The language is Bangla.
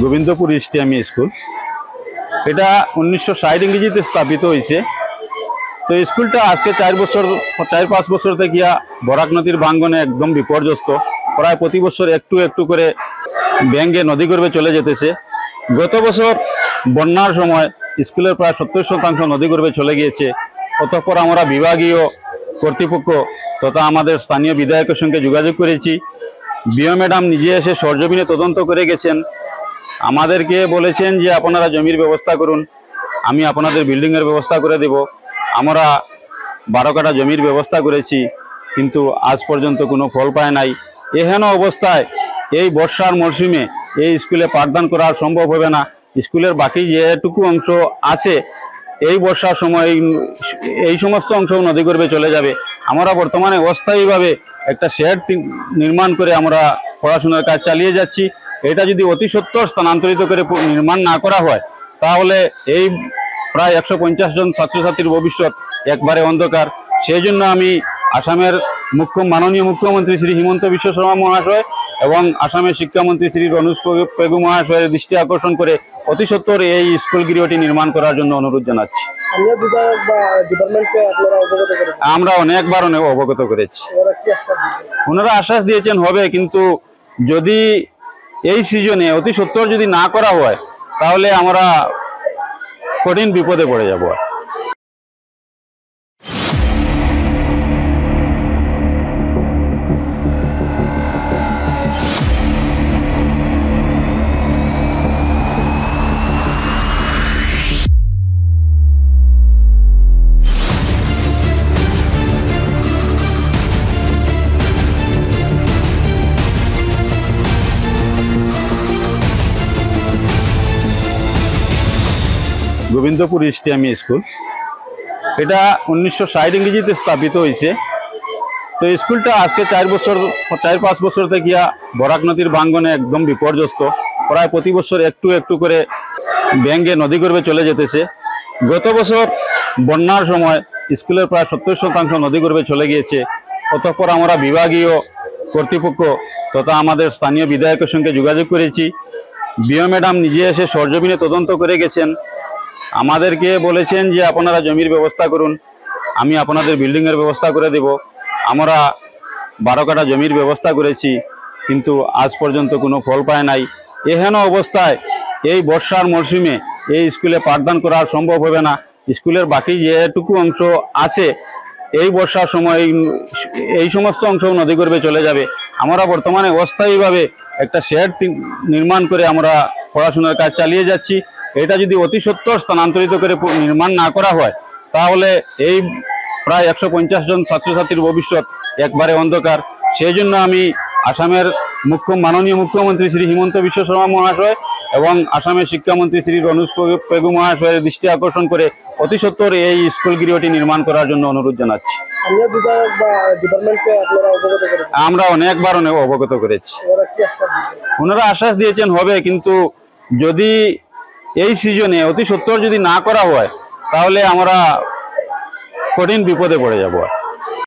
গোবিন্দপুর ইস্টিয়ামি স্কুল। এটা 1960 ইংরেজিতে স্থাপিত হয়েছে। তো স্কুলটা আজকে 4-5 বছর থেকে বরাক নদীর ভাঙ্গনে একদম বিপর্যস্ত। প্রায় প্রতি বছর একটু একটু করে ভেঙে নদীগর্ভে চলে যেতেছে। গত বছর বন্যার সময় স্কুলের প্রায় 70% নদীগর্ভে চলে গিয়েছে। অতঃপর আমরা বিভাগীয় কর্তৃপক্ষ তথা আমাদের স্থানীয় বিধায়কের সঙ্গে যোগাযোগ করেছি। বিও ম্যাডাম নিজে এসে সরজমিনে তদন্ত করে গেছেন। আমাদেরকে বলেছেন যে আপনারা জমির ব্যবস্থা করুন, আমি আপনাদের বিল্ডিংয়ের ব্যবস্থা করে দেব। আমরা 12 কাঠা জমির ব্যবস্থা করেছি, কিন্তু আজ পর্যন্ত কোনো ফল পায় নাই। এহেন অবস্থায় এই বর্ষার মরশুমে এই স্কুলে পাঠদান করা সম্ভব হবে না। স্কুলের বাকি যেটুকু অংশ আছে এই বর্ষার সময় এই সমস্ত অংশ নদীগর্ভে চলে যাবে। আমরা বর্তমানে অস্থায়ীভাবে একটা শেড নির্মাণ করে আমরা পড়াশোনার কাজ চালিয়ে যাচ্ছি। এটা যদি অতি সত্বর স্থানান্তরিত করে নির্মাণ না করা হয় তাহলে এই প্রায় 150 জন ছাত্রছাত্রীর ভবিষ্যৎ একবারে অন্ধকার। সেই জন্য আমি আসামের মাননীয় মুখ্যমন্ত্রী শ্রী হিমন্ত বিশ্ব শর্মা মহাশয় এবং আসামের শিক্ষামন্ত্রী শ্রী রণোজ পেগু মহাশয়ের দৃষ্টি আকর্ষণ করে অতি সত্বর এই স্কুল গৃহটি নির্মাণ করার জন্য অনুরোধ জানাচ্ছি। আমরা অনেকবার অবগত করেছি, ওনারা আশ্বাস দিয়েছেন হবে, কিন্তু যদি এই সিজনে অতি সত্বর যদি না করা হয় তাহলে আমরা কঠিন বিপদে পড়ে যাব। গোবিন্দপুর ইস্টিয়ামি স্কুল। এটা 1960 ইংরেজিতে স্থাপিত হয়েছে। তো স্কুলটা আজকে 4-5 বছর থেকে বরাক নদীর ভাঙ্গনে একদম বিপর্যস্ত। প্রায় প্রতি বছর একটু একটু করে ভেঙে নদীগর্ভে চলে যেতেছে। গত বছর বন্যার সময় স্কুলের প্রায় 70% নদীগর্ভে চলে গিয়েছে। অতঃপর আমরা বিভাগীয় কর্তৃপক্ষ তথা আমাদের স্থানীয় বিধায়কের সঙ্গে যোগাযোগ করেছি। বিও ম্যাডাম নিজে এসে সরজমিনে তদন্ত করে গেছেন। আমাদেরকে বলেছেন যে আপনারা জমির ব্যবস্থা করুন, আমি আপনাদের বিল্ডিংয়ের ব্যবস্থা করে দেব। আমরা 12 কাঠা জমির ব্যবস্থা করেছি, কিন্তু আজ পর্যন্ত কোনো ফল পায় নাই। এহেন অবস্থায় এই বর্ষার মরশুমে এই স্কুলে পাঠদান করা সম্ভব হবে না। স্কুলের বাকি যেটুকু অংশ আছে এই বর্ষার সময় এই সমস্ত অংশ নদীগর্ভে চলে যাবে। আমরা বর্তমানে অস্থায়ীভাবে একটা শেড নির্মাণ করে আমরা পড়াশোনার কাজ চালিয়ে যাচ্ছি। এটা যদি অতি সত্বর স্থানান্তরিত করে নির্মাণ না করা হয় তাহলে এই প্রায় 150 জন ছাত্রছাত্রীর ভবিষ্যৎ একবারে অন্ধকার। সেই জন্য আমি আসামের মাননীয় মুখ্যমন্ত্রী শ্রী হিমন্ত বিশ্ব শর্মা মহাশয় এবং আসামের শিক্ষামন্ত্রী শ্রী রণোজ পেগু মহাশয়ের দৃষ্টি আকর্ষণ করে অতি সত্বর এই স্কুল গৃহটি নির্মাণ করার জন্য অনুরোধ জানাচ্ছি। আমরা অনেকবার অবগত করেছি, ওনারা আশ্বাস দিয়েছেন হবে, কিন্তু যদি এই সিজনে অতি সত্বর যদি না করা হয় তাহলে আমরা কঠিন বিপদে পড়ে যাব।